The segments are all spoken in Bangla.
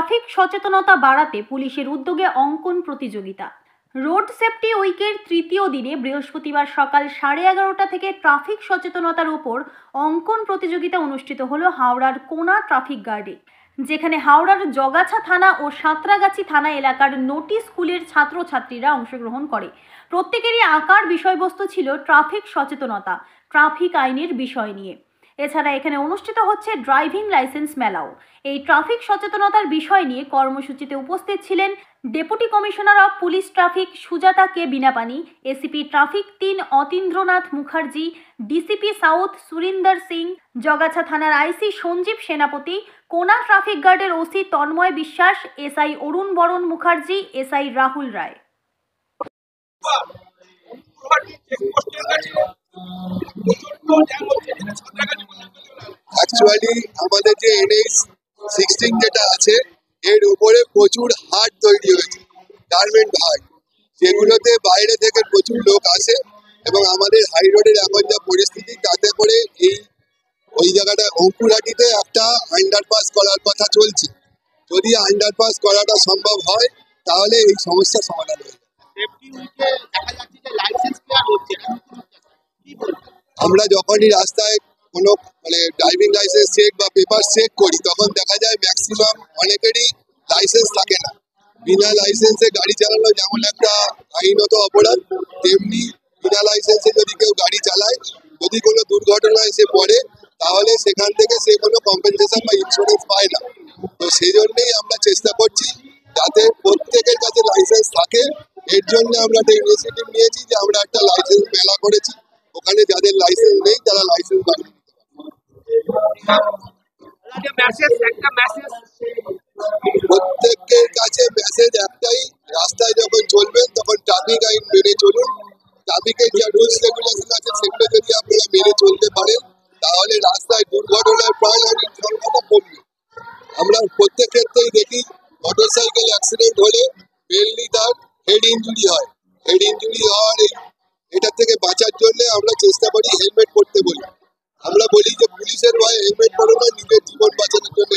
ট্রাফিক সচেতনতা বাড়াতে পুলিশের উদ্যোগে অঙ্কন প্রতিযোগিতা। রোড সেফটি উইকের তৃতীয় দিনে বৃহস্পতিবার সকাল 11:30 থেকে ট্রাফিক সচেতনতার উপর অঙ্কন প্রতিযোগিতা অনুষ্ঠিত হলো হাওড়ার কোনা ট্রাফিক গার্ডে, যেখানে হাওড়ার জগাছা থানা ও সাঁতরাগাছি থানা এলাকার নোটিশ স্কুলের ছাত্রছাত্রীরা অংশগ্রহণ করে। প্রত্যেকেরই আঁকার বিষয়বস্তু ছিল ট্রাফিক সচেতনতা, ট্রাফিক আইনের বিষয় নিয়ে। এছাড়া এখানে অনুষ্ঠিত হচ্ছে ড্রাইভিং লাইসেন্স মেলাও। এই ট্রাফিক সচেতনতার বিষয় নিয়ে কর্মসূচিতে উপস্থিত ছিলেন deputy commissioner of police traffic Sujata K Binapani, ACP traffic 3 Atindranath Mukherjee, DCP south Surinder Singh, Jagachha থানার আইসি সঞ্জীব সেনাপতি, কোনা ট্রাফিক গার্ডের ওসি তন্ময় বিশ্বাস, এসআই অরুণ বরণ মুখার্জি, এসআই রাহুল রায়। অ্যাকচুয়ালি আমাদের যে NH 16 যেটা আছে এর উপরে প্রচুর হাট তৈরি হয়েছে, গার্মেন্ট হাট, যেগুলোতে বাইরে থেকে প্রচুর লোক আসে এবং আমাদের হাই রোডের এখন যা পরিস্থিতি তাতে করে ওই জায়গাটা অঙ্কুরহাটিতে একটা আন্ডারপাস করার কথা চলছে। যদি আন্ডারপাস করাটা সম্ভব হয় তাহলে এই সমস্যার সমাধান হয়ে যাবে। আমরা যখনই রাস্তায় কোনো ড্রাইভিং লাইসেন্স চেক বা পেপার চেক করি তখন দেখা যায় ম্যাক্সিমাম অনেকেরই লাইসেন্স থাকে না। বিনা লাইসেন্সে গাড়ি চালানো যেমন একটা আইনত অপরাধ, তেমনি বিনা লাইসেন্সে যদি কেউ গাড়ি চালায়, যদি কোনো দুর্ঘটনায় সে পড়ে তাহলে সেখান থেকে সে কোনো কম্পেনসেশন বা ইন্স্যুরেন্স পায় না। তো সেই জন্যই আমরা চেষ্টা করছি যাতে প্রত্যেকের কাছে লাইসেন্স থাকে। এর জন্য আমরা একটা ইনিশিয়েটিভ নিয়েছি যে আমরা একটা লাইসেন্স মেলা করেছি, ওখানে যাদের লাইসেন্স নেই তারা লাইসেন্স বানিয়ে প্রত্যেকের কাছে মেসেজ একটাই, রাস্তায় যখন চলবেন তখন ট্রাফিক আইন মেনে চলুন। ট্রাফিকের যে রুলস রেগুলেশন আছে সেগুলো যদি আপনারা মেনে চলতে পারেন তাহলে রাস্তায় দুর্ঘটনায় প্রাণহানির সংখ্যাটা কমবে। আমরা প্রত্যেক ক্ষেত্রেই দেখি মোটর সাইকেল অ্যাক্সিডেন্ট হলে মেনলি তার হেড ইঞ্জুরি হয়। হেড ইঞ্জুরি হওয়ার এটা থেকে বাঁচার জন্য আমরা চেষ্টা করি হেলমেট পরতে বলি। আমরা বলি যে পুলিশের ভয়ে হেলমেট পরে না, নিজের জীবন বাঁচানোর জন্য।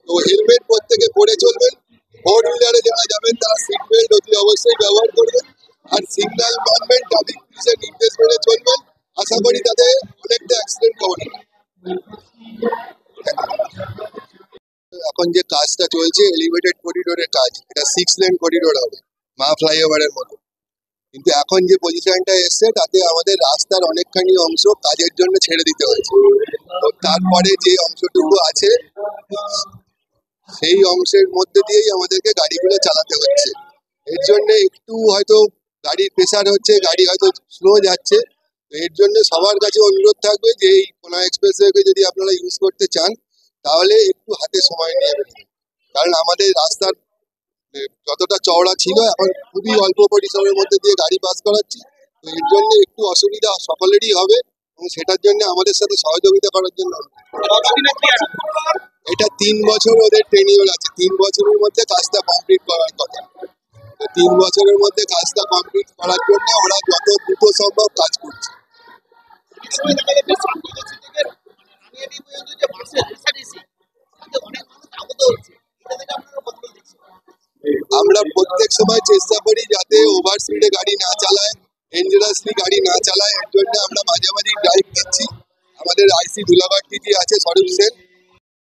তো হেলমেট প্রত্যেকে পরে চলবেন। 4 হুইলারে যারা যাবেন তারা সিট বেল্ট অতি অবশ্যই ব্যবহার করবেন আর সিগন্যাল মানবেন, ট্রাফিক পুলিশের নির্দেশ মেনে চলবেন। আশা করি তাতে অনেকটা অ্যাক্সিডেন্ট কমে যাবে। এখন যে কাজটা চলছে এলিভেটেড করিডোরের কাজ, এটা 6 লেন করিডোর হবে মা ফ্লাইওভারের মতো। কিন্তু এখন যে পজিশনটা এসছে তাতে আমাদের রাস্তার অনেকখানি অংশ কাজের জন্য ছেড়ে দিতে হয়েছে। তো তারপরে যে অংশটুকু আছে সেই অংশের মধ্যে দিয়েই আমাদেরকে গাড়িগুলো চালাতে হচ্ছে। এর জন্য একটু হয়তো গাড়ির প্রেসার হচ্ছে, গাড়ি হয়তো স্লো যাচ্ছে। এর জন্য সবার কাছে অনুরোধ থাকবে যে এই কোনা এক্সপ্রেসওয়েকে যদি আপনারা ইউজ করতে চান তাহলে একটু হাতে সময় নিয়ে বেরোবেন, কারণ আমাদের রাস্তার যতটা চওড়া ছিল এখন খুবই অল্প পরিসরের মধ্যে দিয়ে গাড়ি পাস করাচ্ছি। তো এর জন্য একটু অসুবিধা সকলেরই হবে এবং সেটার জন্য আমাদের সাথে সহযোগিতা করার জন্য এটা 3 বছর ওদের টেনিওর আছে। 3 বছরের মধ্যে কাজটা কমপ্লিট করার কথা। 3 বছরের মধ্যে কাজটা কমপ্লিট করার জন্য ওরা যত দ্রুত সম্ভব কাজ করছে। আমরা প্রত্যেক সময় চেষ্টা করি যাতে ওভার স্পিডে গাড়ি না চালায়, ডেঞ্জারাসলি গাড়ি না চালায়। এর জন্য আমরা মাঝে মাঝে ড্রাইভ দিচ্ছি। আমাদের আইসি ধুলাবাড় দিদি আছে স্বরূপ সেন,